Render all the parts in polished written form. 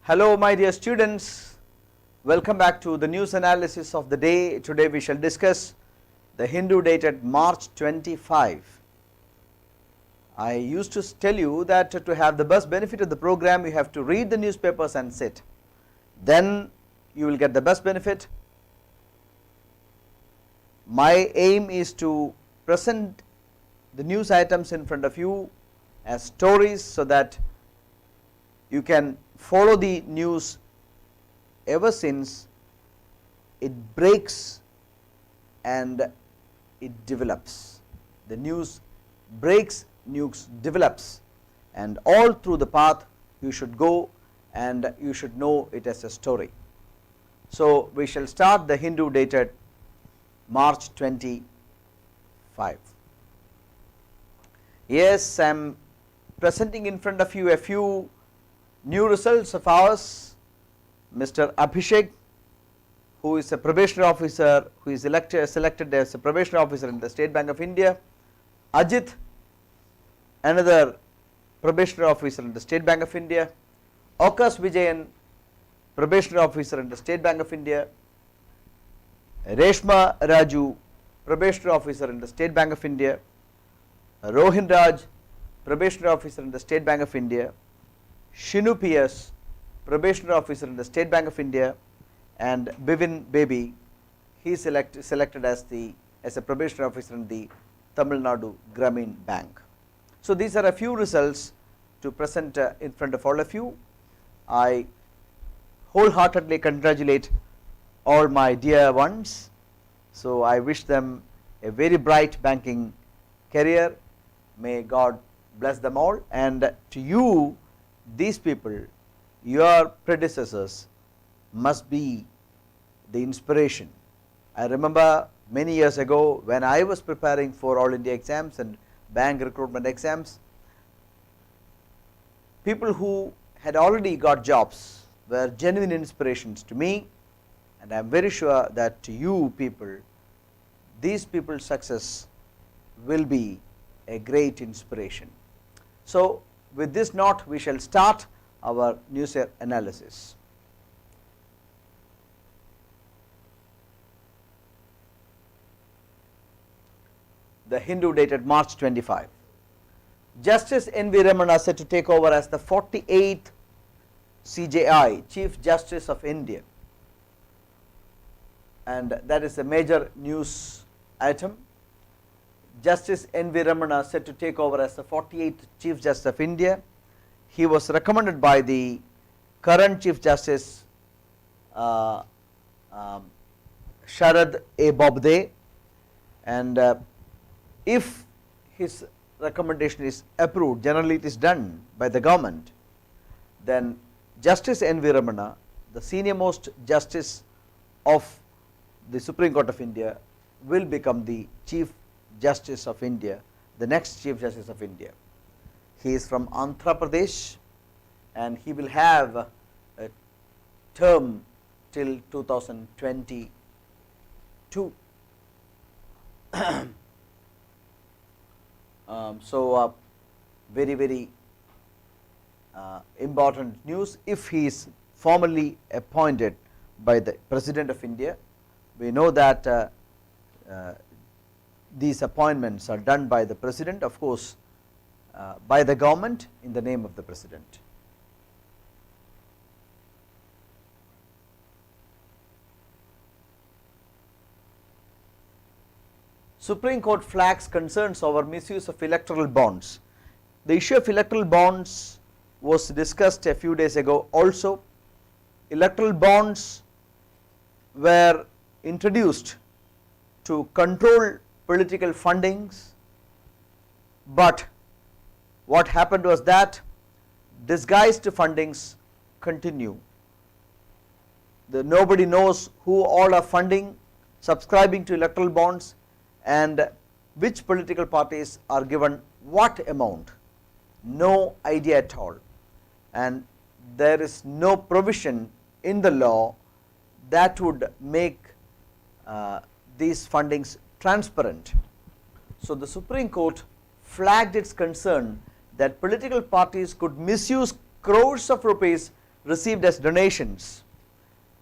Hello my dear students, welcome back to the news analysis of the day. Today we shall discuss the Hindu dated March 25. I used to tell you that to have the best benefit of the program you have to read the newspapers and sit, then you will get the best benefit. My aim is to present the news items in front of you as stories so that you can follow the news ever since it breaks and it develops. The news breaks, news develops, and all through the path you should go and you should know it as a story. So we shall start the Hindu dated March 25. Yes, I am presenting in front of you a few new results of ours. Mr. Abhishek, who is a probationary officer, who is selected as a probationary officer in the State Bank of India. Ajit, another probationary officer in the State Bank of India. Okas Vijayan, probationary officer in the State Bank of India. Reshma Raju, probationary officer in the State Bank of India. Rohin Raj, probationary officer in the State Bank of India. Shinu PS, probationary officer in the State Bank of India, and Bivin Baby, he is selected as a probationary officer in the Tamil Nadu Grameen Bank. So these are a few results to present in front of all of you. I wholeheartedly congratulate all my dear ones. So I wish them a very bright banking career. May God bless them all, and to you, these people, your predecessors, must be the inspiration. I remember many years ago when I was preparing for All India exams and bank recruitment exams, people who had already got jobs were genuine inspirations to me, and I am very sure that to you people, these people's success will be a great inspiration. So with this note, we shall start our news analysis. The Hindu dated March 25. Justice N.V. Ramana set to take over as the 48th CJI, Chief Justice of India, and that is a major news item. Justice N.V. Ramana set to take over as the 48th Chief Justice of India. He was recommended by the current Chief Justice Sharad A. Bobde, and if his recommendation is approved, generally it is done by the government, then Justice N.V. Ramana, the senior most justice of the Supreme Court of India, will become the Chief Justice of India, the next Chief Justice of India. He is from Andhra Pradesh and he will have a term till 2022. So very important news. If he is formally appointed by the President of India, we know that these appointments are done by the President, of course by the government in the name of the President. Supreme Court flags concerns over misuse of electoral bonds. The issue of electoral bonds was discussed a few days ago also. Electoral bonds were introduced to control political fundings, but what happened was that disguised fundings continue. Nobody knows who all are funding, subscribing to electoral bonds, and which political parties are given what amount. No idea at all, and there is no provision in the law that would make these fundings transparent. So the Supreme Court flagged its concern that political parties could misuse crores of rupees received as donations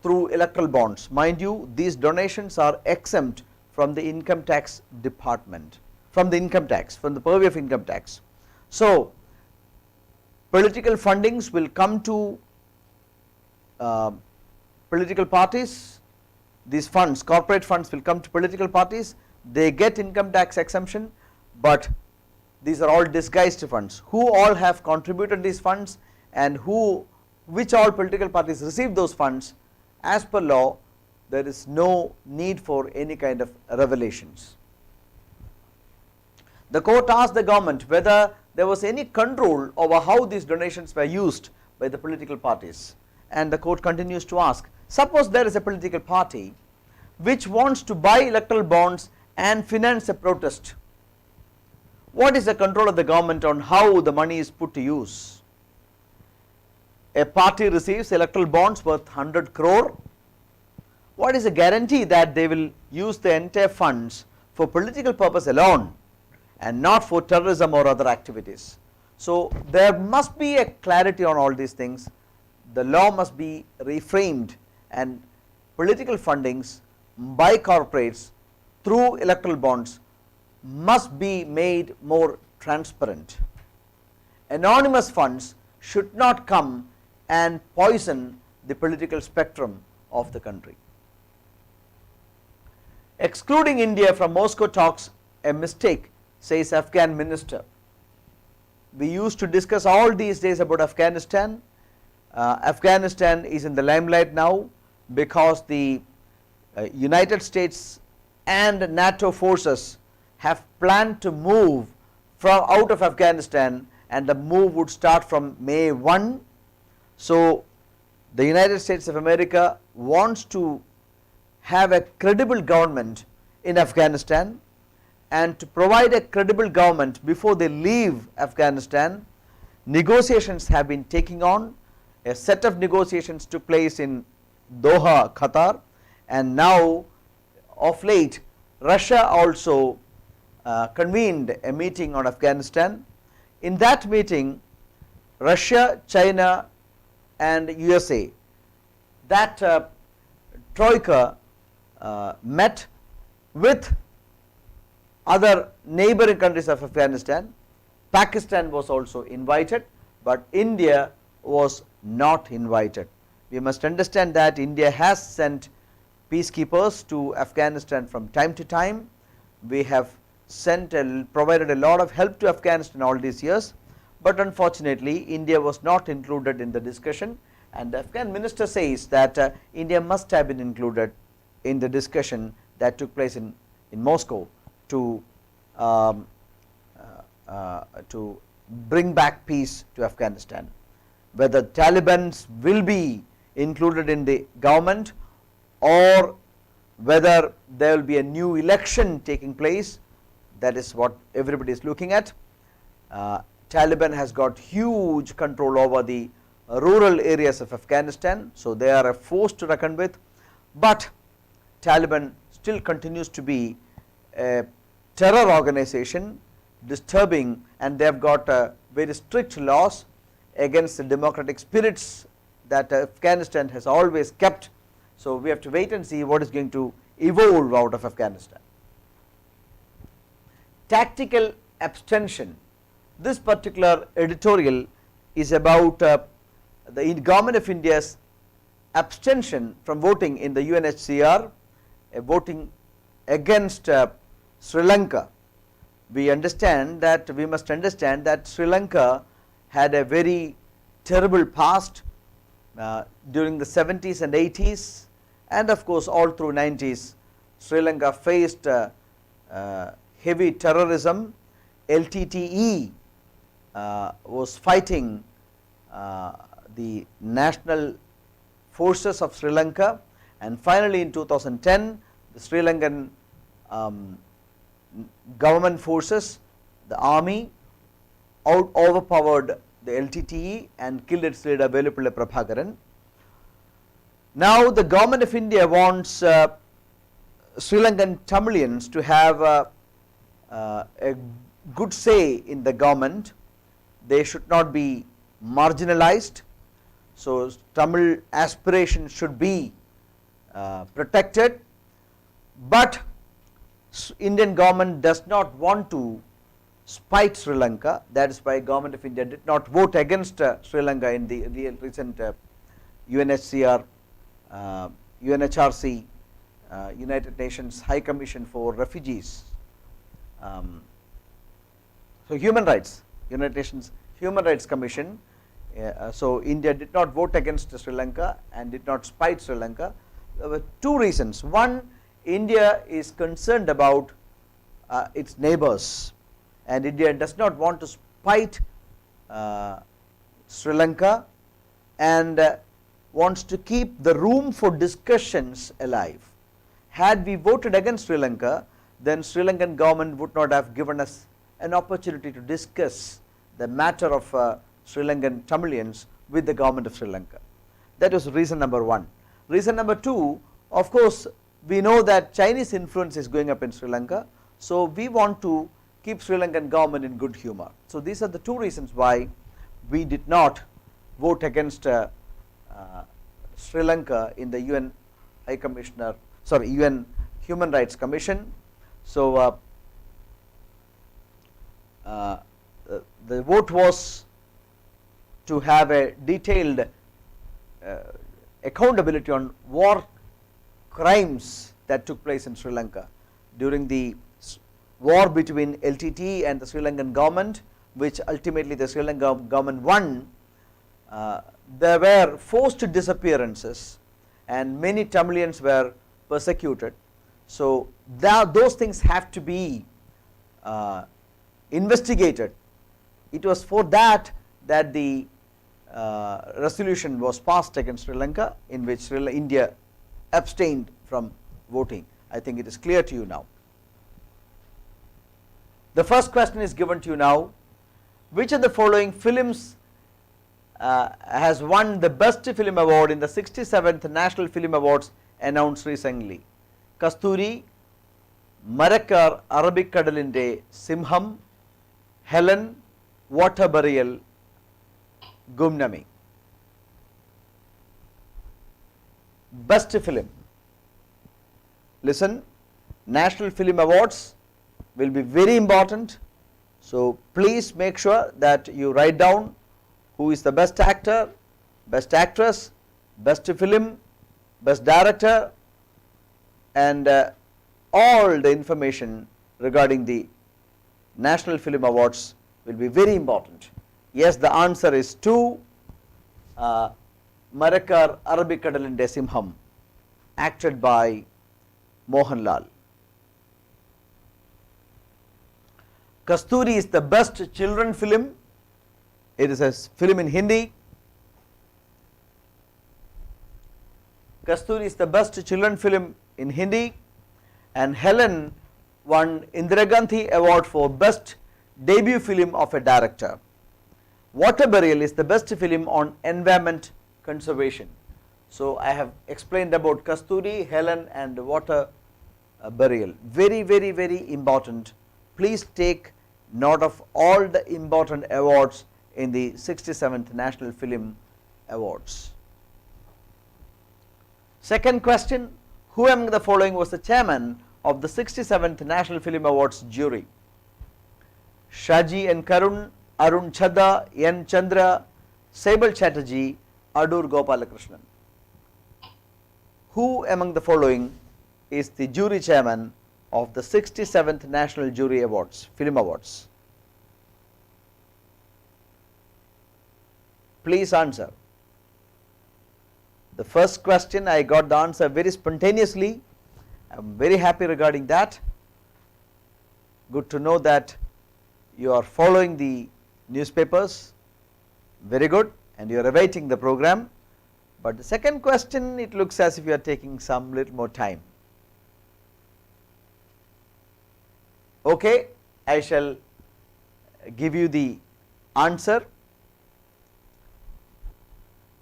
through electoral bonds. Mind you, these donations are exempt from the income tax department, from the purview of income tax. So, political fundings will come to political parties. These funds, corporate funds, will come to political parties. They get income tax exemption, but these are all disguised funds. Who all have contributed these funds and which all political parties receive those funds, as per law, there is no need for any kind of revelations. The court asked the government whether there was any control over how these donations were used by the political parties, and the court continues to ask, suppose there is a political party which wants to buy electoral bonds and finance a protest. What is the control of the government on how the money is put to use? A party receives electoral bonds worth 100 crore. What is the guarantee that they will use the entire funds for political purpose alone and not for terrorism or other activities? So, there must be a clarity on all these things. The law must be reframed, and political fundings by corporates through electoral bonds must be made more transparent. Anonymous funds should not come and poison the political spectrum of the country. Excluding India from Moscow talks a mistake, says Afghan minister. We used to discuss all these days about Afghanistan. Afghanistan is in the limelight now because the United States and NATO forces have planned to move out of Afghanistan, and the move would start from May 1. So, the United States of America wants to have a credible government in Afghanistan, and to provide a credible government before they leave Afghanistan, negotiations have been taking on. A set of negotiations took place in Doha, Qatar, and now of late Russia also convened a meeting on Afghanistan. In that meeting, Russia, China and USA, that troika met with other neighboring countries of Afghanistan. Pakistan was also invited, but India was not invited. We must understand that India has sent peacekeepers to Afghanistan from time to time. We have provided a lot of help to Afghanistan all these years, but unfortunately India was not included in the discussion, and the Afghan minister says that India must have been included in the discussion that took place in Moscow to bring back peace to Afghanistan. Whether Taliban will be included in the government or whether there will be a new election taking place, that is what everybody is looking at. Taliban has got huge control over the rural areas of Afghanistan, so they are a force to reckon with, but Taliban still continues to be a terror organization, disturbing, and they have got very strict laws against the democratic spirits that Afghanistan has always kept. So, we have to wait and see what is going to evolve out of Afghanistan. Tactical abstention. This particular editorial is about the government of India's abstention from voting in the UNHCR, voting against Sri Lanka. We must understand that Sri Lanka had a very terrible past during the 70s and 80s, and of course all through 90s. Sri Lanka faced heavy terrorism. LTTE was fighting the national forces of Sri Lanka, and finally in 2010 the Sri Lankan government forces, the army, overpowered the LTTE and killed its leader Velupilla Prabhakaran. Now the government of India wants Sri Lankan Tamilians to have a good say in the government. They should not be marginalized. So Tamil aspiration should be protected, but Indian government does not want to spite Sri Lanka. That is why Government of India did not vote against Sri Lanka in the recent UNHCR, UNHRC, United Nations High Commission for Refugees. So human rights, United Nations Human Rights Commission. So India did not vote against Sri Lanka and did not spite Sri Lanka. There were two reasons. One, India is concerned about its neighbors, and India does not want to spite Sri Lanka, and wants to keep the room for discussions alive. Had we voted against Sri Lanka, then Sri Lankan government would not have given us an opportunity to discuss the matter of Sri Lankan Tamilians with the government of Sri Lanka. That was reason number one. Reason number two, of course, we know that Chinese influence is going up in Sri Lanka, so we want to keep Sri Lankan government in good humor. So these are the two reasons why we did not vote against Sri Lanka in the UN High Commissioner, sorry, UN Human Rights Commission. So the vote was to have a detailed accountability on war crimes that took place in Sri Lanka during the war between LTT and the Sri Lankan government, which ultimately the Sri Lankan government won. There were forced disappearances and many Tamilians were persecuted. So those things have to be investigated. It was for that the resolution was passed against Sri Lanka, in which India abstained from voting. I think it is clear to you now. The first question is given to you now. Which of the following films has won the Best Film Award in the 67th National Film Awards announced recently? Kasturi, Marakkar Arabikkadalinte Simham, Helen, Water Burial, Gumnami. Best film. Listen, National Film Awards will be very important, so please make sure that you write down who is the best actor, best actress, best film, best director, and all the information regarding the National Film Awards will be very important. Yes, the answer is 2, Marakkar Arabikkadalinte Simham, acted by Mohanlal. Kasturi is the best children film. It is a film in Hindi. Kasturi is the best children film in Hindi, and Helen won Indira Gandhi Award for best debut film of a director. Water Burial is the best film on environment conservation. So I have explained about Kasturi, Helen, and Water Burial. Very, very, very important. Please take note of all the important awards in the 67th National Film Awards. Second question, who among the following was the chairman of the 67th National Film Awards jury? Shaji N. Karun, Arun Chadda, N. Chandra, Saibal Chatterjee, Adur Gopalakrishnan. Who among the following is the jury chairman of the 67th National Jury Awards, Film Awards? Please answer. The first question, I got the answer very spontaneously. I am very happy regarding that. Good to know that you are following the newspapers. Very good, and you are awaiting the program. But the second question, it looks as if you are taking some little more time. Okay, I shall give you the answer.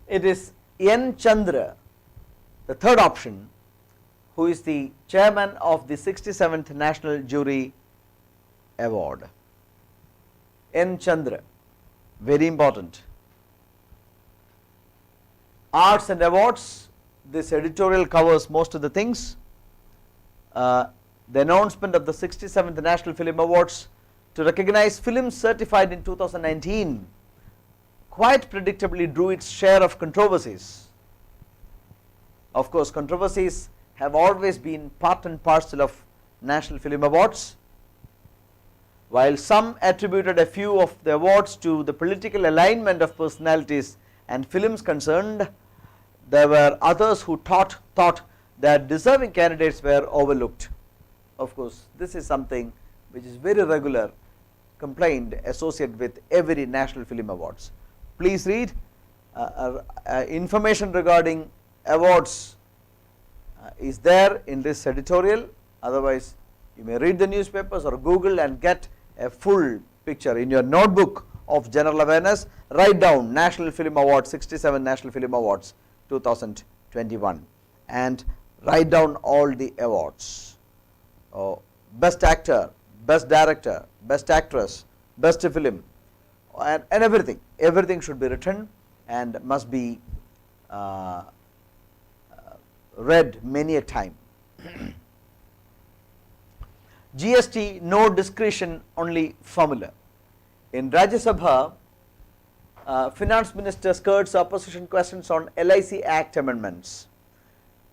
It is N. Chandra, the third option, who is the chairman of the 67th National Jury Award. N. Chandra, very important. Arts and awards, this editorial covers most of the things. The announcement of the 67th National Film Awards to recognize films certified in 2019 quite predictably drew its share of controversies. Of course, controversies have always been part and parcel of National Film Awards. While some attributed a few of the awards to the political alignment of personalities and films concerned, there were others who thought that deserving candidates were overlooked. Of course, this is something which is very regular complaint associated with every National Film Awards. Please read information regarding awards is there in this editorial. Otherwise, you may read the newspapers or Google and get a full picture in your notebook of general awareness. Write down National Film Awards, 67 National Film Awards 2021, and write down all the awards. Best actor, best director, best actress, best film, and everything should be written and must be read many a time. GST, no discretion, only formula. In Rajya Sabha, Finance Minister skirts opposition questions on LIC Act amendments.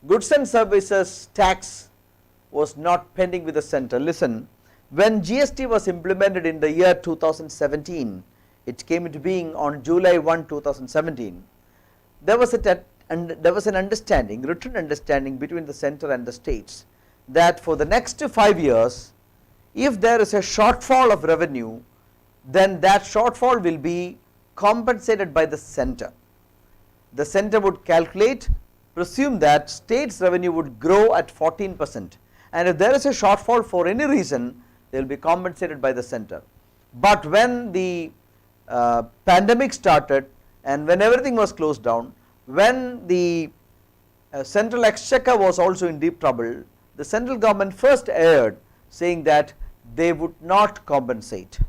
Goods and services tax was not pending with the centre. Listen, when GST was implemented in the year 2017, it came into being on July 1, 2017. There was an understanding, written understanding between the centre and the states that for the next 5 years, if there is a shortfall of revenue, then that shortfall will be compensated by the centre. The centre would calculate, presume that state's revenue would grow at 14%, and if there is a shortfall for any reason, they will be compensated by the centre. But when the pandemic started and when everything was closed down, when the central exchequer was also in deep trouble, the central government first erred, saying that they would not compensate.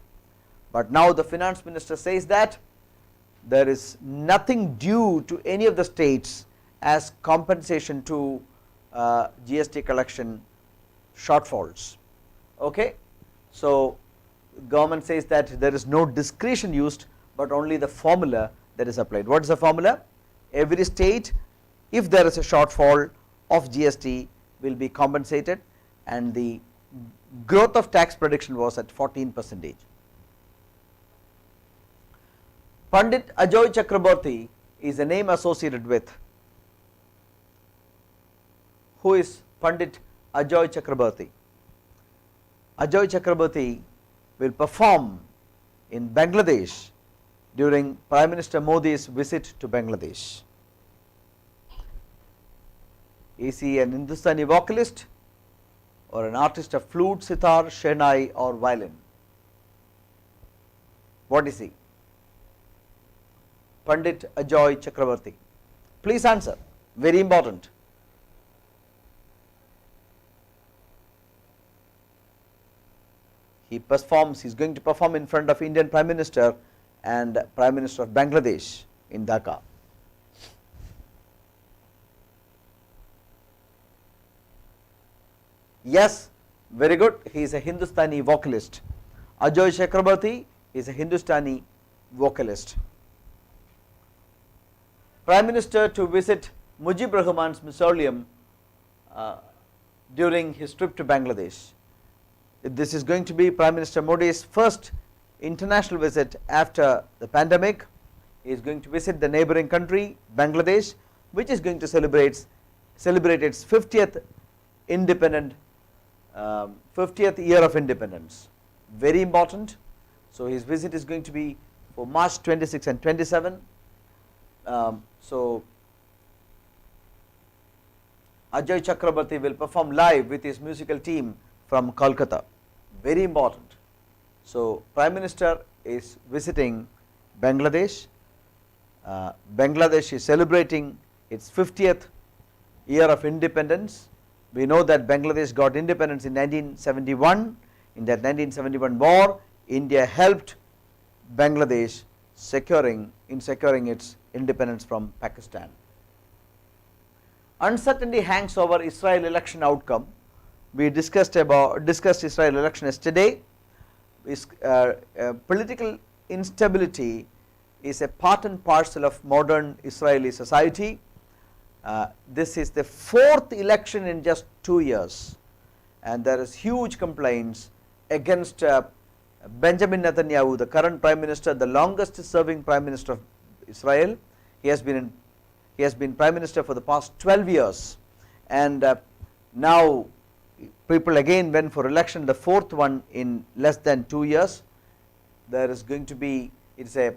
But now the finance minister says that there is nothing due to any of the states as compensation to GST collection shortfalls. Okay, so government says that there is no discretion used, but only the formula that is applied. What is the formula? Every state, if there is a shortfall of GST, will be compensated, and the growth of tax prediction was at 14%. Pandit Ajoy Chakraborty is a name associated with. Who is Pandit Ajoy Chakraborty? Ajoy Chakraborty will perform in Bangladesh during Prime Minister Modi's visit to Bangladesh. Is he an Hindustani vocalist or an artist of flute, sitar, shehnai or violin? What is he? Pandit Ajoy Chakraborty. Please answer, very important. He is going to perform in front of Indian Prime Minister and Prime Minister of Bangladesh in Dhaka. Yes, very good. He is a Hindustani vocalist. Ajoy Chakraborty is a Hindustani vocalist. Prime Minister to visit Mujib Rahman's mausoleum during his trip to Bangladesh. This is going to be Prime Minister Modi's first international visit after the pandemic. He is going to visit the neighboring country Bangladesh, which is going to celebrate its 50th year of independence. Very important. So his visit is going to be for March 26 and 27. So Ajoy Chakraborty will perform live with his musical team from Kolkata. Very important. So Prime Minister is visiting Bangladesh. Bangladesh is celebrating its 50th year of independence. We know that Bangladesh got independence in 1971. In that 1971 war, India helped Bangladesh securing its independence from Pakistan. Uncertainty hangs over Israel election outcome. We discussed Israel election yesterday. Political instability is a part and parcel of modern Israeli society. This is the 4th election in just 2 years, and there is huge complaints against Benjamin Netanyahu, the current prime minister, the longest serving prime minister of Israel. He has been prime minister for the past 12 years, and now people again went for election, the 4th one in less than 2 years. There is going to be, the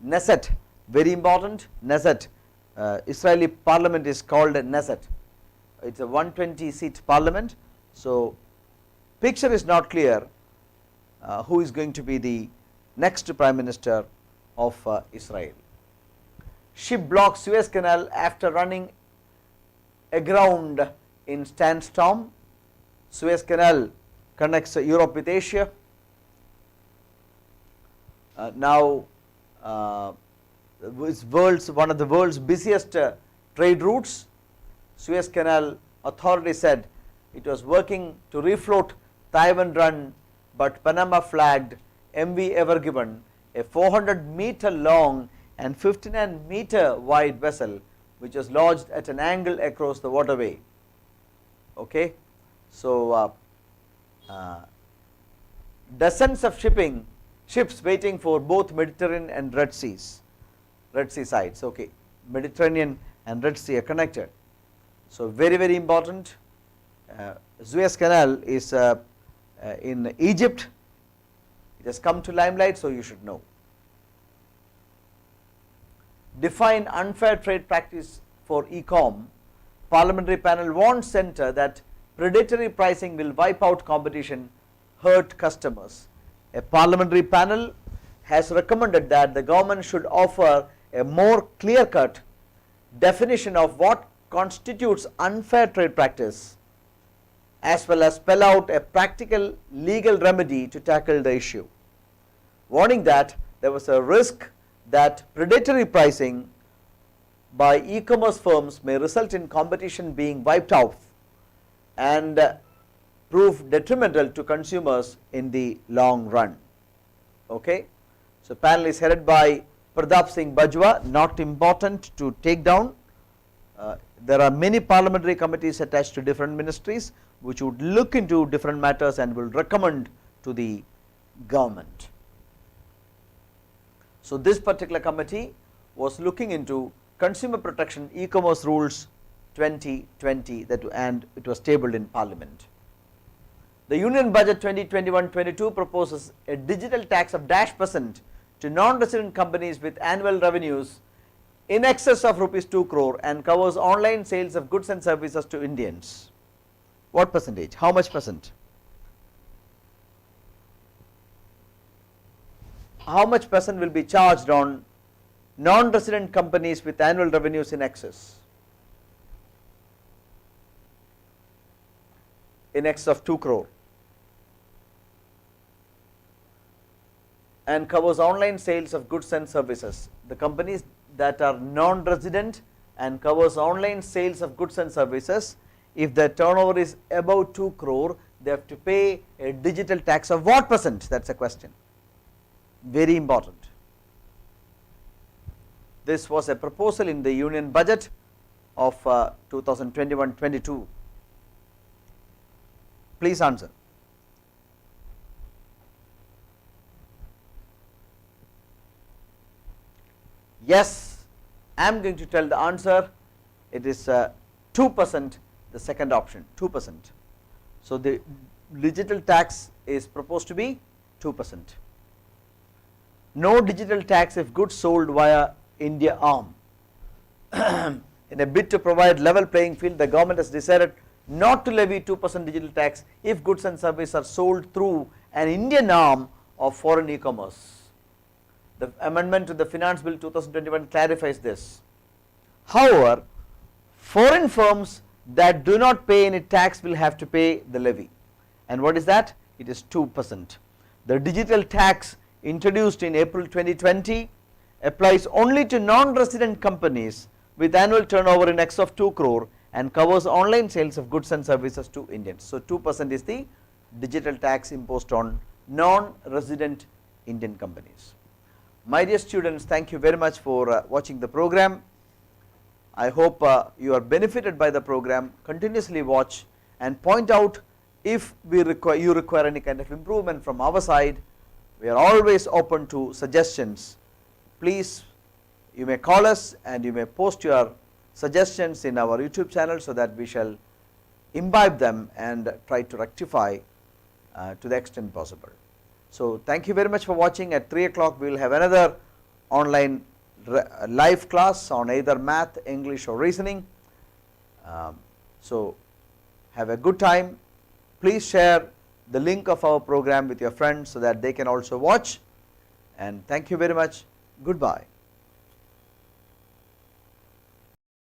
Knesset, very important, Knesset, Israeli parliament is called a Knesset. It's a 120 seat parliament. So picture is not clear who is going to be the next prime minister of Israel. Ship blocks Suez Canal after running aground in sandstorm. Suez Canal connects Europe with Asia. Now it's one of the world's busiest trade routes. Suez Canal authority said it was working to refloat Taiwan run, but Panama flagged MV Ever Given, a 400-meter long and 59-meter wide vessel which was lodged at an angle across the waterway. Okay, so dozens of ships waiting for both Mediterranean and Red Sea sides. Okay, Mediterranean and Red Sea are connected. So very, very important. Suez Canal is in Egypt. It has come to limelight, so you should know. Define unfair trade practice for e-com. Parliamentary panel warns Centre that predatory pricing will wipe out competition, hurt customers. A parliamentary panel has recommended that the government should offer a more clear-cut definition of what constitutes unfair trade practice, as well as spell out a practical legal remedy to tackle the issue, warning that there was a risk that predatory pricing by e-commerce firms may result in competition being wiped out and prove detrimental to consumers in the long run. Okay, so panel is headed by Pradap Singh Bajwa, not important to take down. There are many parliamentary committees attached to different ministries which would look into different matters and will recommend to the government. So this particular committee was looking into consumer protection e-commerce rules 2020 and it was tabled in Parliament. The Union Budget 2021-22 proposes a digital tax of %, to non-resident companies with annual revenues in excess of ₹2 crore and covers online sales of goods and services to Indians. What percentage? How much percent? How much percent will be charged on non-resident companies with annual revenues in excess? In excess of 2 crore. And covers online sales of goods and services. The companies that are non-resident and covers online sales of goods and services, if their turnover is above 2 crore, they have to pay a digital tax of what percent? That is a question. Very important. This was a proposal in the Union Budget of 2021-22. Please answer. Yes, I am going to tell the answer. It is 2%, the second option, 2%. So the digital tax is proposed to be 2%. No digital tax if goods sold via India arm. In a bid to provide level playing field, the government has decided not to levy 2% digital tax if goods and services are sold through an Indian arm of foreign e-commerce. The amendment to the Finance Bill 2021 clarifies this. However, foreign firms that do not pay any tax will have to pay the levy. And what is that? It is 2%. The digital tax introduced in April 2020 applies only to non-resident companies with annual turnover in excess of 2 crore and covers online sales of goods and services to Indians. So 2% is the digital tax imposed on non-resident Indian companies. My dear students, thank you very much for watching the program. I hope you are benefited by the program. Continuously watch and point out if you require any kind of improvement from our side. We are always open to suggestions. Please, you may call us and you may post your suggestions in our YouTube channel so that we shall imbibe them and try to rectify to the extent possible. So thank you very much for watching. At 3 o'clock we will have another online live class on either math, English or reasoning. So have a good time. Please share the link of our program with your friends so that they can also watch, and thank you very much. Goodbye.